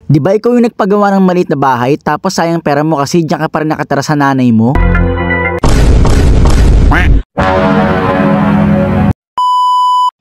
Di ba ikaw yung nagpagawa ng maliit na bahay tapos sayang pera mo kasi diyan ka pa rin nakatira sa nanay mo?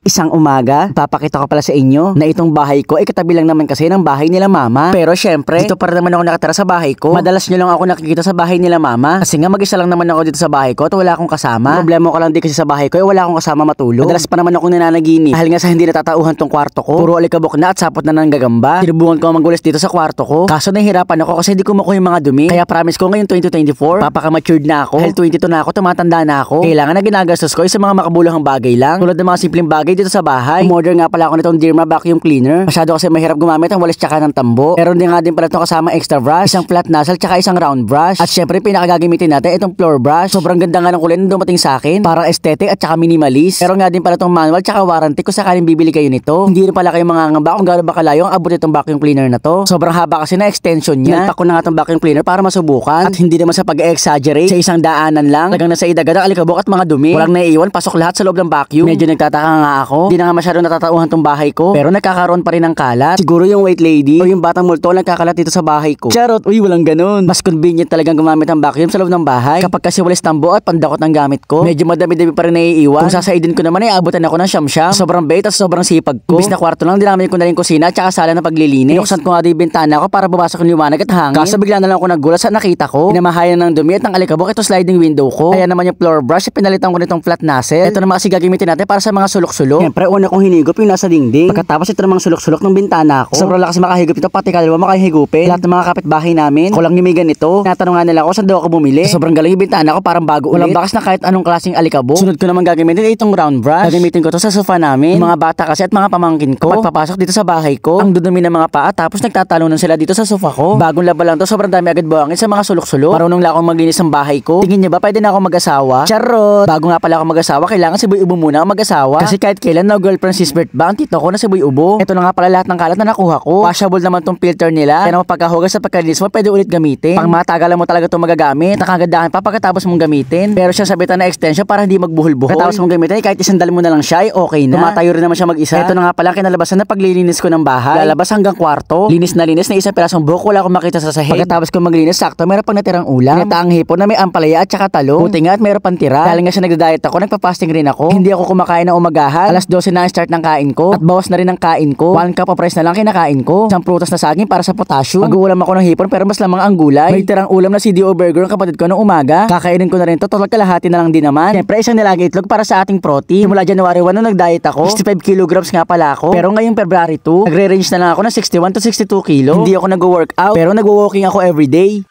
Isang umaga, papakita ko pala sa inyo na itong bahay ko ay katabi lang naman kasi ng bahay nila mama. Pero syempre, dito pa rin naman ako nakatira sa bahay ko. Madalas nyo lang ako nakikita sa bahay nila mama. Kasi nga mag-isa lang naman ako dito sa bahay ko at wala akong kasama. Problema ko lang di kasi sa bahay ko ay wala akong kasama matulog. Madalas pa naman akong nananaginip. Dahil nga sa hindi natatauhan tong kwarto ko. Puro alikabok na at sapot na ng gagamba. Sinubukan ko magulis dito sa kwarto ko. Kaso nahihirapan ako kasi hindi ko makuha yung mga dumi. Kaya promise ko ngayon 2024, papaka-matured na ako. Dahil 22 na ako, tumatanda na ako. Kailangan na ginagastos ko ay sa mga makabuluhang bagay lang. Tulad ng mga simpleng bagay dito sa bahay. Umorder nga pala ako nitong Dirma vacuum cleaner. Masyado kasi mahirap gumamit ang walis tsaka ng tambo. Meron din nga din pala itong kasama extra brush, isang flat nozzle tsaka isang round brush. At syempre pinakagagamitin natin itong floor brush. Sobrang ganda nga ng kulay na dumating sa akin. Parang aesthetic at tsaka minimalist. Meron nga din pala itong manual tsaka warranty kung sakaling bibili kayo nito. Hindi rin pala kayo mangangamba kung gaano ba kalayo ang abot itong vacuum cleaner na to. Sobrang haba kasi na extension niya. Nagpak ko na nga itong vacuum cleaner para masubukan. At hindi naman sa pag-exaggerate. Sa isang daanan lang. Tagang nasa idagad ang alikabok at mga dumi. Walang naiiwan, pasok lahat sa loob ng vacuum. Medyo nagtataka nga ako. Hindi na nga masyado natatauhan tong bahay ko. Pero nagkakaroon pa rin ng kalat. Siguro yung white lady o yung batang multo nagkakalat dito sa bahay ko. Charot, uy, walang ganun. Mas convenient talagang gumamit ng vacuum sa loob ng bahay. Kapag kasi walis tambo at pandakot ng gamit ko. Medyo madami-dami pa rin naiiwan. Kung sasaidin ko naman ay abutan ako ng siyam-siyam. Sobrang bait at sobrang sipag ko. Imbis na kwarto lang, dinamay ko na rin kusina at saka sala na paglilinis. Pinuksan ko nga din bintana ko para babasok yung liwanag at hangin. Kaso bigla na lang ako nagulat sa nakita ko. Pinamahayan ng dumi at ng alikabok ito sliding window ko. Kaya naman yung floor brush, pinalitan ko nitong flat nozzle. Ito naman kasi gagamitin natin para sa mga sulok-sulok. Siyempre, una kong hinigop yung nasa dingding. Pagkatapos ito namang sulok-sulok ng bintana ko. Sobrang lakas makahigop ito, pati kaluluwa makahigupin. Lahat ng mga kapitbahay namin, ako lang yung may ganito. Tinatanungan nila ako saan daw ako bumili. Sobrang galing yung bintana ko, parang bago ulit. Walang bakas na kahit anong klaseng alikabok. Sunod ko naman gagamitin itong round brush. Gagamitin ko to sa sofa namin. Yung mga bata kasi at mga pamangkin ko. Pagpapasok dito sa bahay ko, ang dudumi ng mga paa tapos nagtatalunan sila dito sa sofa ko. Bagong laba lang to, sobrang dami agad buhangin sa mga sulok-sulok. Marunong lang akong maglinis ng bahay ko. Tingin niyo ba pwede na ako mag-asawa? Charot! Bago nga pala ako mag-asawa, kailangan si Boy Ubo muna ako mag-asawa. Kasi kahit kailan na girlfriend si Bert ba, ang tito ko na si Boy Ubo. Ito na nga pala lahat ng kalat na nakuha ko. Washable naman tong filter nila. Kaya naman pagkahugas at pagkalinis mo, pwede ulit gamitin. Pang matagalan mo talaga itong magagamit. Nakagandahan pa pagkatapos mong gamitin. Pero siya sabitan na extension para hindi magbuhol-buhol. Pagkatapos mong gamitin, kahit isandal mo na lang siya, ay okay na. Tumatayo rin naman siya mag-isa. Ito na nga pala kinalabasan na paglilinis ko ng bahay. Lalabas hanggang kwarto. Linis na isang pirasong buhok, wala akong makita sa sahig. Pagkatapos ko maglinis, sakto, meron pang natirang ulam. Pinataang hipon na may ampalaya at saka talo. Buti nga at meron pang tira. Dahil nga siya nagda-diet ako, nagpa-fasting rin ako. Hindi ako kumakain ng umagahan. Alas 12 na ang start ng kain ko. At bawas na rin ang kain ko. 1 cup of rice na lang kinakain ko. Isang prutas na saging para sa potassium. Mag-uulam ako ng hipon pero mas lamang ang gulay. May tirang ulam na CDO burger ng kapatid ko noong umaga. Kakainin ko na rin to, total kalahati na lang din naman. Siyempre isang nilagang itlog para sa ating protein. Simula January 1 nung nag-diet ako, 65 kilograms nga pala ako. Pero ngayong February 2, nagre-range na lang ako ng 61 to 62 kilo. Hindi ako nag-workout pero nag-walking ako everyday.